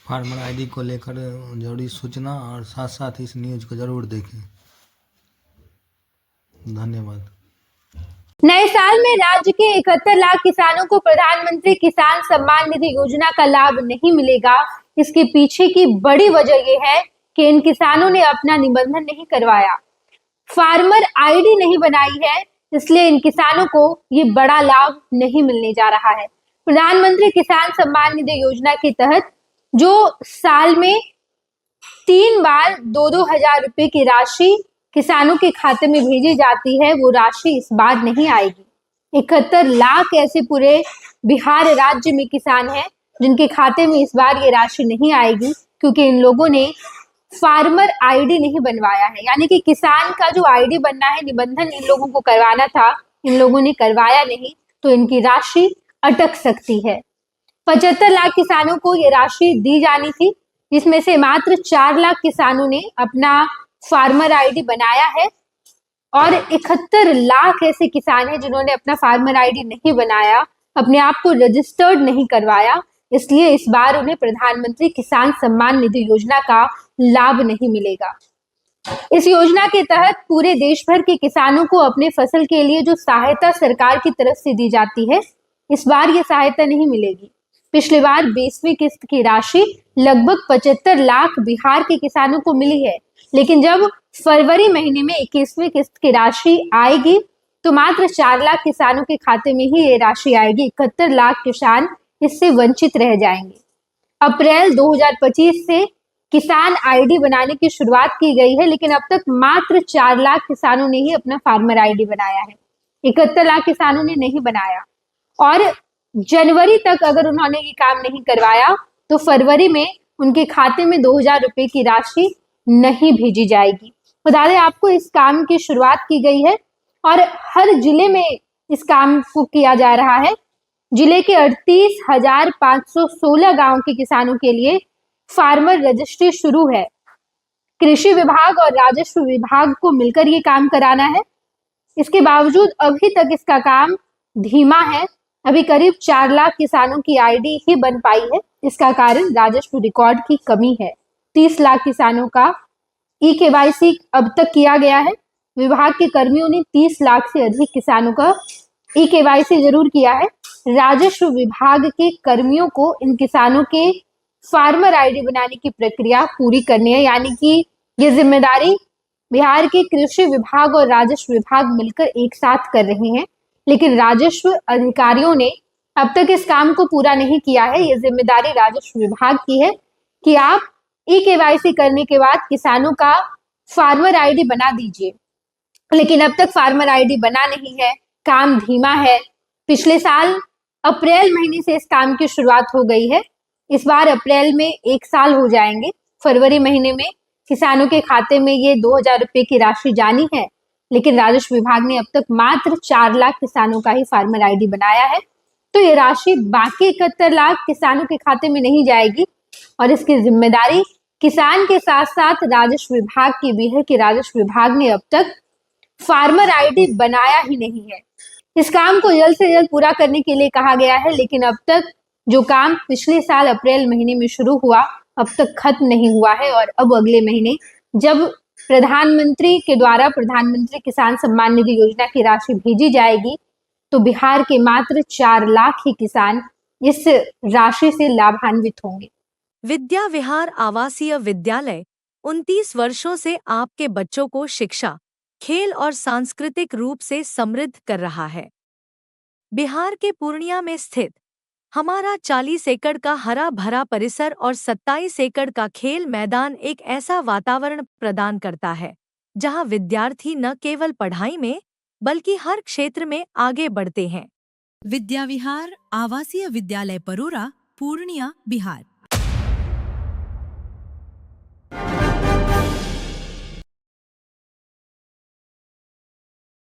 Farmer ID को लेकर जरूरी सूचना और साथ साथ इस न्यूज को जरूर देखें। धन्यवाद। नए साल में राज्य के 71 लाख किसानों को प्रधानमंत्री किसान सम्मान निधि योजना का लाभ नहीं मिलेगा। इसके पीछे की बड़ी वजह यह है कि इन किसानों ने अपना निबंधन नहीं करवाया, फार्मर आईडी नहीं बनाई है, इसलिए इन किसानों को ये बड़ा लाभ नहीं मिलने जा रहा है। प्रधानमंत्री किसान सम्मान निधि योजना के तहत जो साल में 3 बार 2-2 हजार रुपए की राशि किसानों के खाते में भेजी जाती है, वो राशि इस बार नहीं आएगी। 71 लाख ऐसे पूरे बिहार राज्य में किसान हैं जिनके खाते में इस बार ये राशि नहीं आएगी, क्योंकि इन लोगों ने फार्मर आईडी नहीं बनवाया है। यानी कि किसान का जो आईडी बनना है, निबंधन इन लोगों को करवाना था, इन लोगों ने करवाया नहीं, तो इनकी राशि अटक सकती है। 75 लाख किसानों को ये राशि दी जानी थी, जिसमें से मात्र 4 लाख किसानों ने अपना फार्मर आईडी बनाया है और 71 लाख ऐसे किसान हैं जिन्होंने अपना फार्मर आईडी नहीं बनाया, अपने आप को रजिस्टर्ड नहीं करवाया, इसलिए इस बार उन्हें प्रधानमंत्री किसान सम्मान निधि योजना का लाभ नहीं मिलेगा। इस योजना के तहत पूरे देश भर के किसानों को अपने फसल के लिए जो सहायता सरकार की तरफ से दी जाती है, इस बार ये सहायता नहीं मिलेगी। पिछली बार 20वीं किस्त की राशि लगभग 75 लाख बिहार के किसानों को मिली है, लेकिन जब फरवरी महीने में 21वीं किस्त की राशि आएगी तो मात्र 4 लाख किसानों के खाते में ही ये राशि आएगी। 71 लाख किसान इससे वंचित रह जाएंगे। अप्रैल 2025 से किसान आईडी बनाने की शुरुआत की गई है, लेकिन अब तक मात्र 4 लाख किसानों ने ही अपना फार्मर आईडी बनाया है। 71 लाख किसानों ने नहीं बनाया और जनवरी तक अगर उन्होंने ये काम नहीं करवाया तो फरवरी में उनके खाते में 2000 रुपए की राशि नहीं भेजी जाएगी। बता दें आपको, इस काम की शुरुआत की गई है और हर जिले में इस काम को किया जा रहा है। जिले के 38,516 गांव के किसानों के लिए फार्मर रजिस्ट्री शुरू है। कृषि विभाग और राजस्व विभाग को मिलकर ये काम कराना है। इसके बावजूद अभी तक इसका काम धीमा है। अभी करीब 4 लाख किसानों की आईडी ही बन पाई है। इसका कारण राजस्व रिकॉर्ड की कमी है। 30 लाख किसानों का ई-केवाईसी अब तक किया गया है। विभाग के कर्मियों ने 30 लाख से अधिक किसानों का ई-केवाईसी जरूर किया है। राजस्व विभाग के कर्मियों को इन किसानों के फार्मर आईडी बनाने की प्रक्रिया पूरी करनी है, यानी कि ये जिम्मेदारी बिहार के कृषि विभाग और राजस्व विभाग मिलकर एक साथ कर रहे हैं, लेकिन राजस्व अधिकारियों ने अब तक इस काम को पूरा नहीं किया है। ये जिम्मेदारी राजस्व विभाग की है कि आप ई-केवाईसी करने के बाद किसानों का फार्मर आईडी बना दीजिए, लेकिन अब तक फार्मर आईडी बना नहीं है, काम धीमा है। पिछले साल अप्रैल महीने से इस काम की शुरुआत हो गई है। इस बार अप्रैल में 1 साल हो जाएंगे। फरवरी महीने में किसानों के खाते में ये 2000 रुपए की राशि जानी है, लेकिन राजस्व विभाग ने अब तक मात्र 4 लाख किसानों का ही फार्मर आईडी बनाया है, तो ये राशि बाकी 71 लाख किसानों के खाते में नहीं जाएगी और इसकी जिम्मेदारी किसान के साथ साथ राजस्व विभाग की भी है कि राजस्व विभाग ने अब तक फार्मर आईडी बनाया ही नहीं है। इस काम को जल्द से जल्द पूरा करने के लिए कहा गया है, लेकिन अब तक जो काम पिछले साल अप्रैल महीने में शुरू हुआ अब तक खत्म नहीं हुआ है और अब अगले महीने जब प्रधानमंत्री के द्वारा प्रधानमंत्री किसान सम्मान निधि योजना की राशि भेजी जाएगी तो बिहार के मात्र 4 लाख ही किसान इस राशि से लाभान्वित होंगे। विद्या विहार आवासीय विद्यालय 29 वर्षों से आपके बच्चों को शिक्षा, खेल और सांस्कृतिक रूप से समृद्ध कर रहा है। बिहार के पूर्णिया में स्थित हमारा 40 एकड़ का हरा भरा परिसर और 27 एकड़ का खेल मैदान एक ऐसा वातावरण प्रदान करता है जहां विद्यार्थी न केवल पढ़ाई में बल्कि हर क्षेत्र में आगे बढ़ते हैं। विद्या विहार आवासीय विद्यालय परोरा, पूर्णिया, बिहार।